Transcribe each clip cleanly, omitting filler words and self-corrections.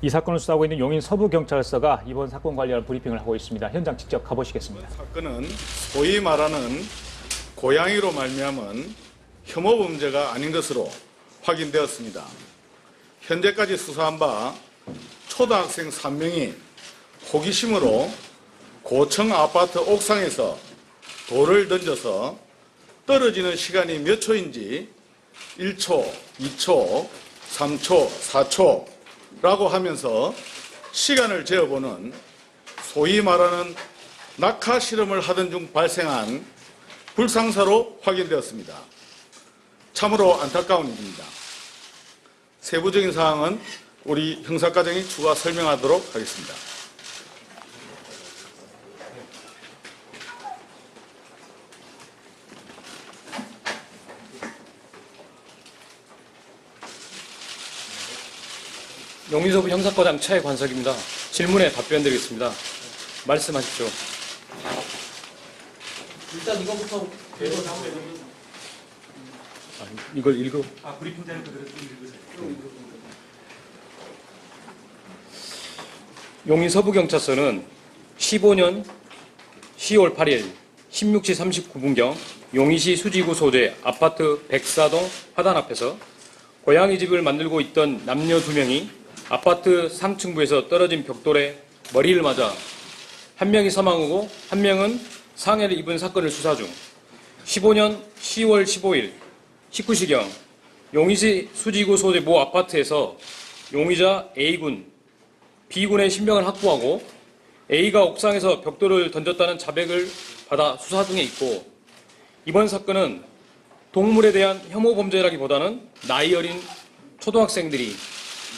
이 사건을 수사하고 있는 용인 서부경찰서가 이번 사건 관련 브리핑을 하고 있습니다. 현장 직접 가보시겠습니다. 사건은 소위 말하는 고양이로 말미암은 혐오 범죄가 아닌 것으로 확인되었습니다. 현재까지 수사한 바 초등학생 3명이 호기심으로 고층 아파트 옥상에서 돌을 던져서 떨어지는 시간이 몇 초인지 1초, 2초, 3초, 4초라고 하면서 시간을 재어보는 소위 말하는 낙하 실험을 하던 중 발생한 불상사로 확인되었습니다. 참으로 안타까운 일입니다. 세부적인 사항은 우리 형사과장이 추가 설명하도록 하겠습니다. 용인서부 형사과장 차혜관석입니다. 질문에 답변드리겠습니다. 말씀하십시오. 일단 이거부터 이걸 읽어. 브리핑 자료 그대로 좀 읽으세요. 용인서부경찰서는 15년 10월 8일 16시 39분경 용인시 수지구 소재 아파트 백사동 화단 앞에서 고양이 집을 만들고 있던 남녀 2명이 아파트 상층부에서 떨어진 벽돌에 머리를 맞아 한 명이 사망하고 한 명은 상해를 입은 사건을 수사 중 15년 10월 15일 19시경 용인시 수지구 소재 모 아파트에서 용의자 A군, B군의 신병을 확보하고 A가 옥상에서 벽돌을 던졌다는 자백을 받아 수사 중에 있고 이번 사건은 동물에 대한 혐오 범죄라기보다는 나이 어린 초등학생들이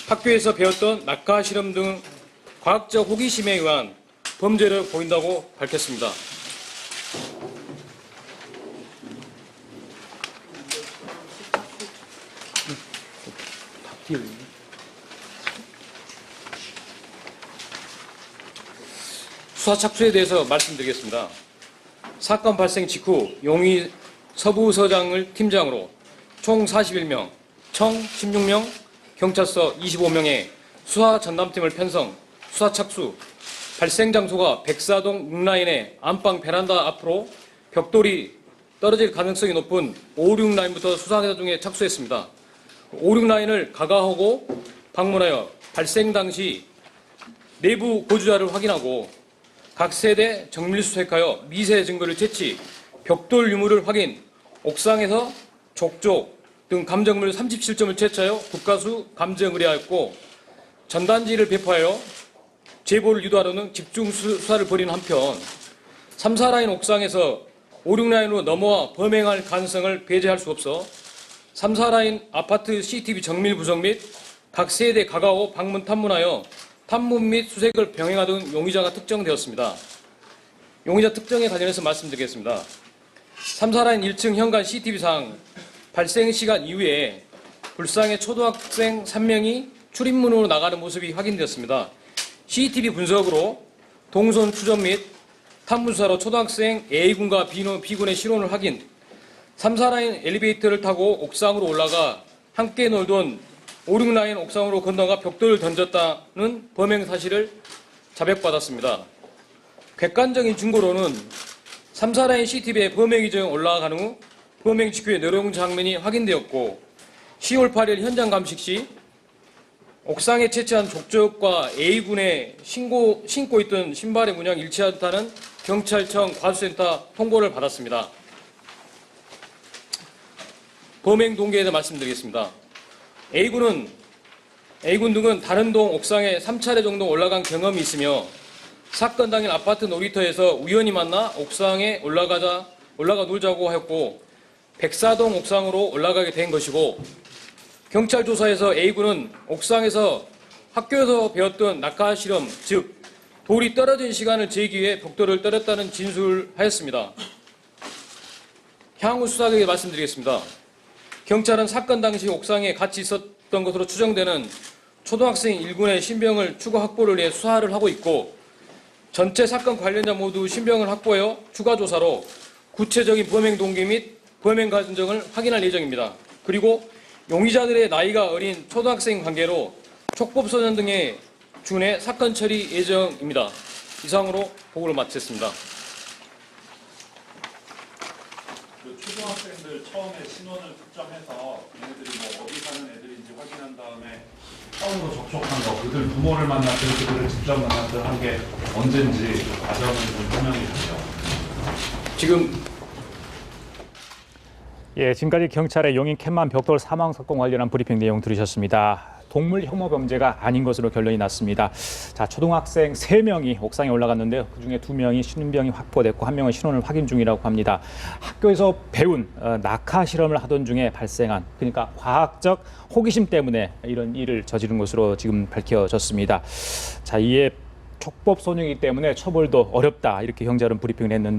학교에서 배웠던 낙하 실험 등 과학적 호기심에 의한 범죄를 보인다고 밝혔습니다. 수사 착수에 대해서 말씀드리겠습니다. 사건 발생 직후 용인 서부서장을 팀장으로 총 41명, 청 16명, 경찰서 25명의 수사 전담팀을 편성, 수사 착수, 발생 장소가 백사동 6라인의 안방 베란다 앞으로 벽돌이 떨어질 가능성이 높은 5, 6라인부터 수사 중에 착수했습니다. 5, 6라인을 가가하고 방문하여 발생 당시 내부 고주자를 확인하고 각 세대 정밀 수색하여 미세 증거를 채취, 벽돌 유물을 확인, 옥상에서 족족 등 감정물 37점을 채취하여 국가수 감정 의뢰하였고 전단지를 배포하여 제보를 유도하려는 집중 수사를 벌이는 한편 3, 4라인 옥상에서 5, 6라인으로 넘어와 범행할 가능성을 배제할 수 없어 3, 4라인 아파트 CCTV 정밀 분석 및 각 세대 가가오 방문 탐문하여 탐문 및 수색을 병행하던 용의자가 특정되었습니다. 용의자 특정에 관련해서 말씀드리겠습니다. 3, 4라인 1층 현관 CCTV상 발생 시간 이후에 불상의 초등학생 3명이 출입문으로 나가는 모습이 확인되었습니다. CCTV 분석으로 동선 추적 및 탐문수사로 초등학생 A군과 B군의 신원을 확인, 3, 4라인 엘리베이터를 타고 옥상으로 올라가 함께 놀던 5, 6라인 옥상으로 건너가 벽돌을 던졌다는 범행 사실을 자백받았습니다. 객관적인 증거로는 3, 4라인 CCTV에 범행 이전 올라가는 후 범행 직후의 내용 장면이 확인되었고 10월 8일 현장 감식 시 옥상에 채취한 족적과 A군의 신고 있던 신발의 문양 일치하다는 경찰청 과수센터 통보를 받았습니다. 범행 동기에 대해 말씀드리겠습니다. A군 등은 다른 동 옥상에 3차례 정도 올라간 경험이 있으며 사건 당일 아파트 놀이터에서 우연히 만나 옥상에 올라가 놀자고 하였고 백사동 옥상으로 올라가게 된 것이고 경찰 조사에서 A군은 옥상에서 학교에서 배웠던 낙하 실험, 즉 돌이 떨어진 시간을 재기 위해 벽돌을 떨었다는 진술하였습니다. 향후 수사에 말씀드리겠습니다. 경찰은 사건 당시 옥상에 같이 있었던 것으로 추정되는 초등학생 1군의 신병을 추가 확보를 위해 수사를 하고 있고 전체 사건 관련자 모두 신병을 확보하여 추가 조사로 구체적인 범행 동기 및 범행 과정을 확인할 예정입니다. 그리고 용의자들의 나이가 어린 초등학생 관계로 촉법소년 등의 중에 사건 처리 예정입니다. 이상으로 보고를 마쳤습니다. 그 초등학생들 처음에 신원을 특정해서 얘네들이 뭐 어디 사는 애들인지 확인한 다음에 처음으로 접촉한 거, 그들 부모를 만났든 그들을 직접 만났든 한 게 언젠지 그 과정을 좀 설명해 주세요. 지금 예, 지금까지 경찰의 용인 캔만 벽돌 사망 사건 관련한 브리핑 내용 들으셨습니다. 동물 혐오 범죄가 아닌 것으로 결론이 났습니다. 자, 초등학생 3명이 옥상에 올라갔는데요. 그중에 2명이 신병이 확보됐고 1명은 신원을 확인 중이라고 합니다. 학교에서 배운 낙하 실험을 하던 중에 발생한, 그러니까 과학적 호기심 때문에 이런 일을 저지른 것으로 지금 밝혀졌습니다. 자, 이에 촉법 소년이기 때문에 처벌도 어렵다, 이렇게 경찰은 브리핑을 했는데